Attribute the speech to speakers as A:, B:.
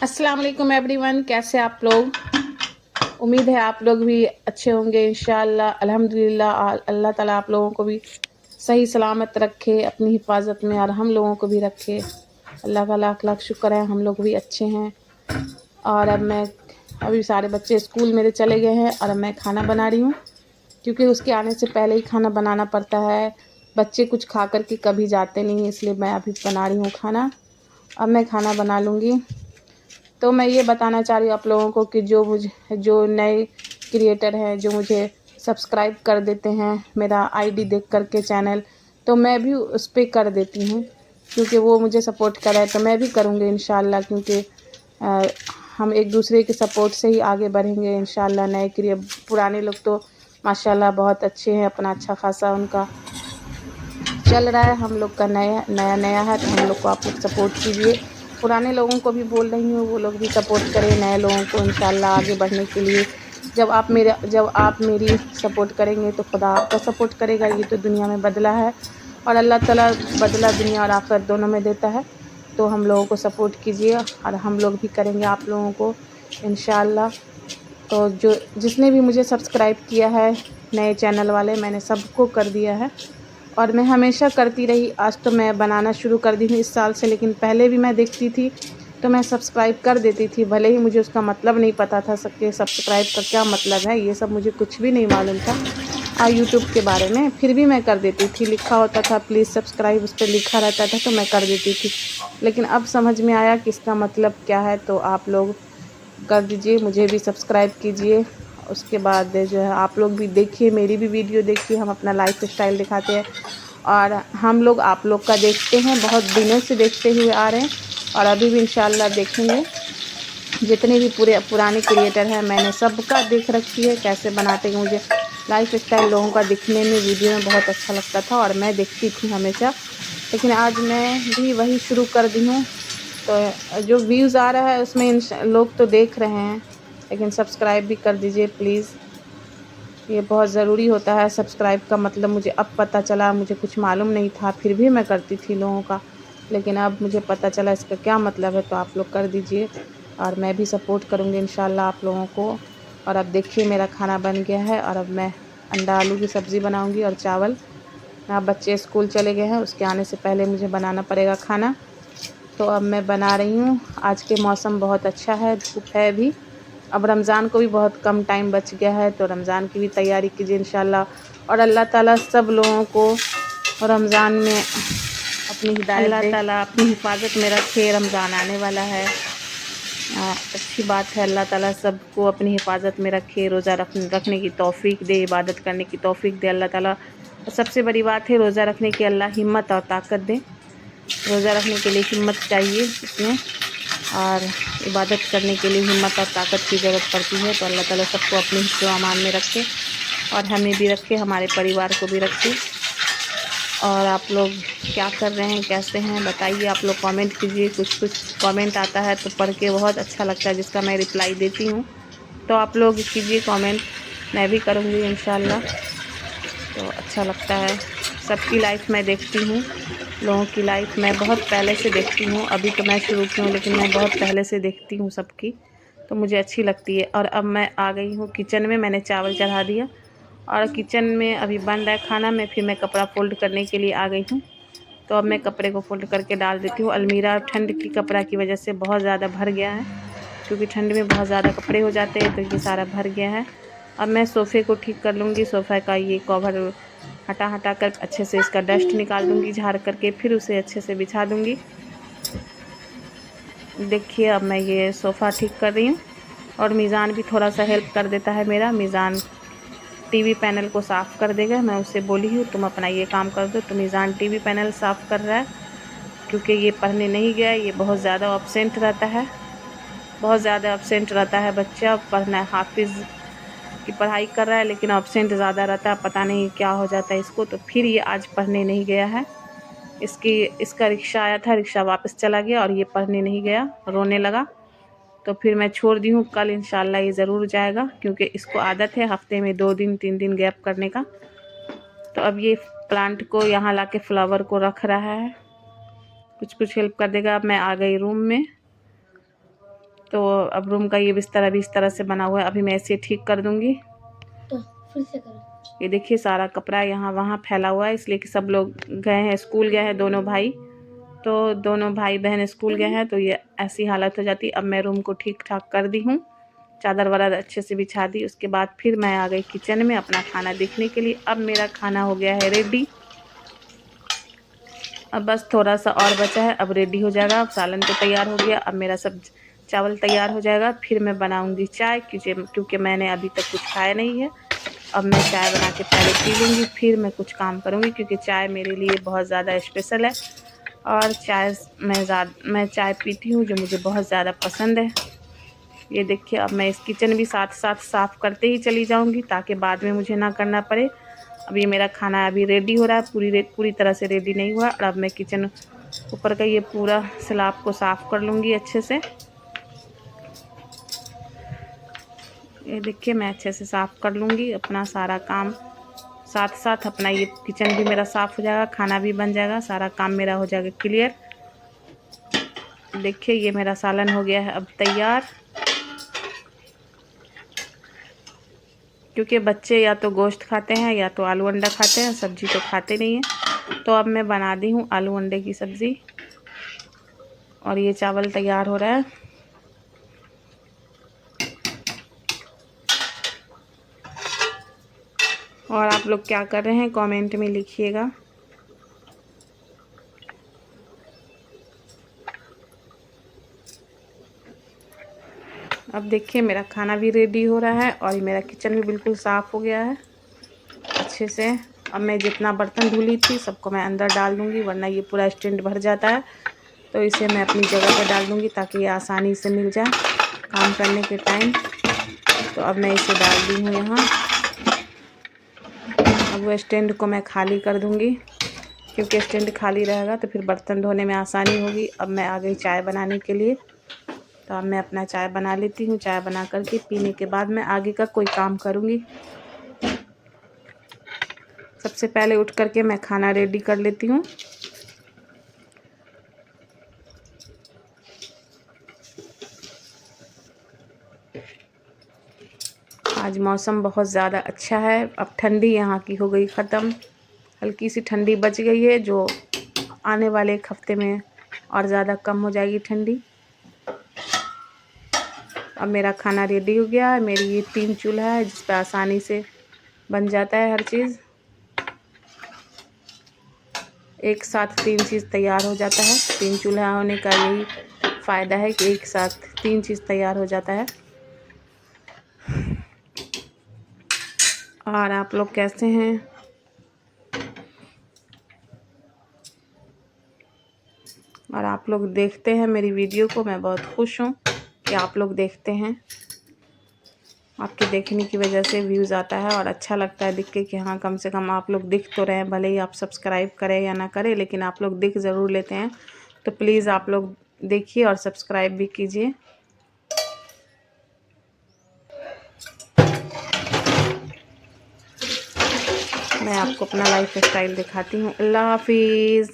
A: अस्सलाम वालेकुम एवरीवन, कैसे आप लोग। उम्मीद है आप लोग भी अच्छे होंगे इंशाअल्लाह। अल्हम्दुलिल्लाह अल्लाह ताला आप लोगों को भी सही सलामत रखे अपनी हिफाजत में और हम लोगों को भी रखे। अल्लाह का लाख लाख शुक्र है, हम लोग भी अच्छे हैं। और अब मैं अभी सारे बच्चे स्कूल मेरे चले गए हैं और अब मैं खाना बना रही हूँ, क्योंकि उसके आने से पहले ही खाना बनाना पड़ता है। बच्चे कुछ खा कर के कभी जाते नहीं, इसलिए मैं अभी बना रही हूँ खाना। अब मैं खाना बना लूँगी। तो मैं ये बताना चाह रही हूँ आप लोगों को कि जो नए क्रिएटर हैं, जो मुझे सब्सक्राइब कर देते हैं मेरा आईडी देख कर के चैनल, तो मैं भी उस पे कर देती हूँ, क्योंकि वो मुझे सपोर्ट करे तो मैं भी करूँगी इंशाल्लाह। क्योंकि अ, हम एक दूसरे के सपोर्ट से ही आगे बढ़ेंगे इंशाल्लाह। पुराने लोग तो माशाल्लाह बहुत अच्छे हैं, अपना अच्छा खासा उनका चल रहा है। हम लोग का नया नया नया है, तो हम लोग को आप लोग सपोर्ट कीजिए। पुराने लोगों को भी बोल रही हूँ, वो लोग भी सपोर्ट करें नए लोगों को इंशाल्लाह आगे बढ़ने के लिए। जब आप मेरी सपोर्ट करेंगे तो खुदा आपका सपोर्ट करेगा। ये तो दुनिया में बदला है और अल्लाह ताला बदला दुनिया और आखिरत दोनों में देता है। तो हम लोगों को सपोर्ट कीजिए और हम लोग भी करेंगे आप लोगों को इंशाल्लाह। तो जो जिसने भी मुझे सब्सक्राइब किया है, नए चैनल वाले, मैंने सबको कर दिया है और मैं हमेशा करती रही। आज तो मैं बनाना शुरू कर दी हूँ इस साल से, लेकिन पहले भी मैं देखती थी तो मैं सब्सक्राइब कर देती थी, भले ही मुझे उसका मतलब नहीं पता था। सबके सब्सक्राइब का क्या मतलब है, ये सब मुझे कुछ भी नहीं मालूम था यूट्यूब के बारे में, फिर भी मैं कर देती थी। लिखा होता था प्लीज़ सब्सक्राइब, उस पर लिखा रहता था तो मैं कर देती थी। लेकिन अब समझ में आया कि इसका मतलब क्या है, तो आप लोग कर दीजिए, मुझे भी सब्सक्राइब कीजिए। उसके बाद जो है आप लोग भी देखिए, मेरी भी वीडियो देखिए। हम अपना लाइफ स्टाइल दिखाते हैं और हम लोग आप लोग का देखते हैं, बहुत दिनों से देखते हुए आ रहे हैं और अभी भी इंशाल्लाह देखेंगे। जितने भी पुराने क्रिएटर हैं, मैंने सबका देख रखी है कैसे बनाते हैं। मुझे लाइफ स्टाइल लोगों का दिखने में वीडियो में बहुत अच्छा लगता था और मैं देखती थी हमेशा, लेकिन आज मैं भी वही शुरू कर दी हूँ। तो जो व्यूज़ आ रहा है उसमें लोग तो देख रहे हैं, लेकिन सब्सक्राइब भी कर दीजिए प्लीज़। ये बहुत ज़रूरी होता है सब्सक्राइब का मतलब। मुझे अब पता चला, मुझे कुछ मालूम नहीं था, फिर भी मैं करती थी लोगों का, लेकिन अब मुझे पता चला इसका क्या मतलब है। तो आप लोग कर दीजिए और मैं भी सपोर्ट करूँगी इंशाल्लाह आप लोगों को। और अब देखिए मेरा खाना बन गया है और अब मैं अंडा आलू की सब्ज़ी बनाऊँगी और चावल। अब बच्चे स्कूल चले गए हैं, उसके आने से पहले मुझे बनाना पड़ेगा खाना। तो अब मैं बना रही हूँ। आज के मौसम बहुत अच्छा है, धूप है भी। अब रमज़ान को भी बहुत कम टाइम बच गया है, तो रमज़ान की भी तैयारी कीजिए इंशाल्लाह। और अल्लाह ताला सब लोगों को रमज़ान में अपनी हिदायत दे, अल्लाह ताला अपनी हिफाजत में रखे। रमज़ान आने वाला है, अच्छी बात है। अल्लाह ताला सबको अपनी हिफाजत में रखे, रोज़ा रखने की तौफ़ीक दे, इबादत करने की तौफ़ीक दे अल्लाह ताला। और सबसे बड़ी बात है रोज़ा रखने की अल्लाह हिम्मत और ताकत दे। रोज़ा रखने के लिए हिम्मत चाहिए इसमें, और इबादत करने के लिए हिम्मत और ताकत की ज़रूरत पड़ती है। तो अल्लाह ताला सबको अपने हिफ्ज़ व अमान में रखे और हमें भी रखे, हमारे परिवार को भी रखे। और आप लोग क्या कर रहे हैं, कैसे हैं, बताइए। आप लोग कमेंट कीजिए। कुछ कुछ कमेंट आता है तो पढ़ के बहुत अच्छा लगता है, जिसका मैं रिप्लाई देती हूँ। तो आप लोग कीजिए कमेंट, मैं भी करूँगी इंशाल्लाह। तो अच्छा लगता है। सबकी लाइफ मैं देखती हूँ, लोगों की लाइफ मैं बहुत पहले से देखती हूँ। अभी तो मैं शुरू की हूँ, लेकिन मैं बहुत पहले से देखती हूँ सबकी, तो मुझे अच्छी लगती है। और अब मैं आ गई हूँ किचन में, मैंने चावल चढ़ा दिया और किचन में अभी बन रहा है खाना में। फिर मैं कपड़ा फ़ोल्ड करने के लिए आ गई हूँ। तो अब मैं कपड़े को फ़ोल्ड करके डाल देती हूँ। अलमीरा ठंड की कपड़ा की वजह से बहुत ज़्यादा भर गया है, क्योंकि ठंड में बहुत ज़्यादा कपड़े हो जाते हैं, तो ये सारा भर गया है। अब मैं सोफ़े को ठीक कर लूँगी। सोफ़ा का ये कवर हटा कर अच्छे से इसका डस्ट निकाल दूँगी, झाड़ करके फिर उसे अच्छे से बिछा दूँगी। देखिए अब मैं ये सोफ़ा ठीक कर रही हूँ और मीज़ान भी थोड़ा सा हेल्प कर देता है मेरा। मीज़ान टीवी पैनल को साफ़ कर देगा। मैं उससे बोली हूँ तुम अपना ये काम कर दो, तो मीज़ान टीवी पैनल साफ़ कर रहा है, क्योंकि ये पढ़ने नहीं गया। ये बहुत ज़्यादा एब्सेंट रहता है, बहुत ज़्यादा एब्सेंट रहता है बच्चा। पढ़ना हाफिज़ की पढ़ाई कर रहा है, लेकिन एब्सेंट ज़्यादा रहता है, पता नहीं क्या हो जाता है इसको। तो फिर ये आज पढ़ने नहीं गया है। इसका रिक्शा आया था, रिक्शा वापस चला गया और ये पढ़ने नहीं गया, रोने लगा। तो फिर मैं छोड़ दी हूँ, कल इंशाल्लाह ये ज़रूर जाएगा, क्योंकि इसको आदत है हफ्ते में 2 दिन 3 दिन गैप करने का। तो अब ये प्लांट को यहाँ लाके फ्लावर को रख रहा है, कुछ कुछ हेल्प कर देगा। अब मैं आ गई रूम में तो अब रूम का ये बिस्तर अभी इस तरह से बना हुआ है, अभी मैं इसे ठीक कर दूँगी।
B: तो फिर से करो।
A: ये देखिए सारा कपड़ा यहाँ वहाँ फैला हुआ है, इसलिए कि सब लोग गए हैं, स्कूल गए हैं दोनों भाई, तो दोनों भाई बहन स्कूल गए हैं, तो ये ऐसी हालत हो जाती। अब मैं रूम को ठीक ठाक कर दी हूँ, चादर वादर अच्छे से बिछा दी। उसके बाद फिर मैं आ गई किचन में अपना खाना देखने के लिए। अब मेरा खाना हो गया है रेडी, अब बस थोड़ा सा और बचा है, अब रेडी हो जाएगा। अब सालन तो तैयार हो गया, अब मेरा सब चावल तैयार हो जाएगा। फिर मैं बनाऊंगी चाय, क्योंकि मैंने अभी तक कुछ खाया नहीं है। अब मैं चाय बना के पहले पी लूँगी, फिर मैं कुछ काम करूँगी, क्योंकि चाय मेरे लिए बहुत ज़्यादा स्पेशल है। और चाय मैं चाय पीती हूँ जो मुझे बहुत ज़्यादा पसंद है। ये देखिए अब मैं इस किचन भी साथ साथ साफ़ करते ही चली जाऊँगी, ताकि बाद में मुझे ना करना पड़े। अब ये मेरा खाना अभी रेडी हो रहा है, पूरी तरह से रेडी नहीं हुआ। और अब मैं किचन ऊपर का ये पूरा स्लैब को साफ़ कर लूँगी अच्छे से। ये देखिए मैं अच्छे से साफ़ कर लूँगी अपना सारा काम, साथ साथ अपना ये किचन भी मेरा साफ़ हो जाएगा, खाना भी बन जाएगा, सारा काम मेरा हो जाएगा क्लियर। देखिए ये मेरा सालन हो गया है अब तैयार, क्योंकि बच्चे या तो गोश्त खाते हैं या तो आलू अंडा खाते हैं, सब्ज़ी तो खाते नहीं हैं। तो अब मैं बना दी हूँ आलू अंडे की सब्ज़ी, और ये चावल तैयार हो रहा है। और आप लोग क्या कर रहे हैं कमेंट में लिखिएगा। अब देखिए मेरा खाना भी रेडी हो रहा है, और मेरा किचन भी बिल्कुल साफ़ हो गया है अच्छे से। अब मैं जितना बर्तन धुली थी सबको मैं अंदर डाल दूँगी, वरना ये पूरा स्टैंड भर जाता है। तो इसे मैं अपनी जगह पर डाल दूँगी, ताकि ये आसानी से मिल जाए काम करने के टाइम। तो अब मैं इसे डाल दी हूँ यहाँ। अब वो स्टैंड को मैं खाली कर दूँगी, क्योंकि स्टैंड खाली रहेगा तो फिर बर्तन धोने में आसानी होगी। अब मैं आ गई चाय बनाने के लिए, तो अब मैं अपना चाय बना लेती हूँ। चाय बना करके पीने के बाद मैं आगे का कोई काम करूँगी। सबसे पहले उठ करके मैं खाना रेडी कर लेती हूँ। आज मौसम बहुत ज़्यादा अच्छा है, अब ठंडी यहाँ की हो गई ख़त्म, हल्की सी ठंडी बच गई है, जो आने वाले एक हफ्ते में और ज़्यादा कम हो जाएगी ठंडी। अब मेरा खाना रेडी हो गया है। मेरी ये 3 चूल्हा है जिस पर आसानी से बन जाता है हर चीज़, एक साथ 3 चीज़ तैयार हो जाता है। 3 चूल्हा होने का यही फ़ायदा है कि एक साथ 3 चीज़ तैयार हो जाता है। और आप लोग कैसे हैं? और आप लोग देखते हैं मेरी वीडियो को, मैं बहुत खुश हूँ कि आप लोग देखते हैं। आपके देखने की वजह से व्यूज़ आता है, और अच्छा लगता है देख के कि हाँ कम से कम आप लोग दिख तो रहे हैं। भले ही आप सब्सक्राइब करें या ना करें, लेकिन आप लोग दिख ज़रूर लेते हैं। तो प्लीज़ आप लोग देखिए और सब्सक्राइब भी कीजिए। मैं आपको अपना लाइफ स्टाइल दिखाती हूँ। अल्लाह हाफिज़।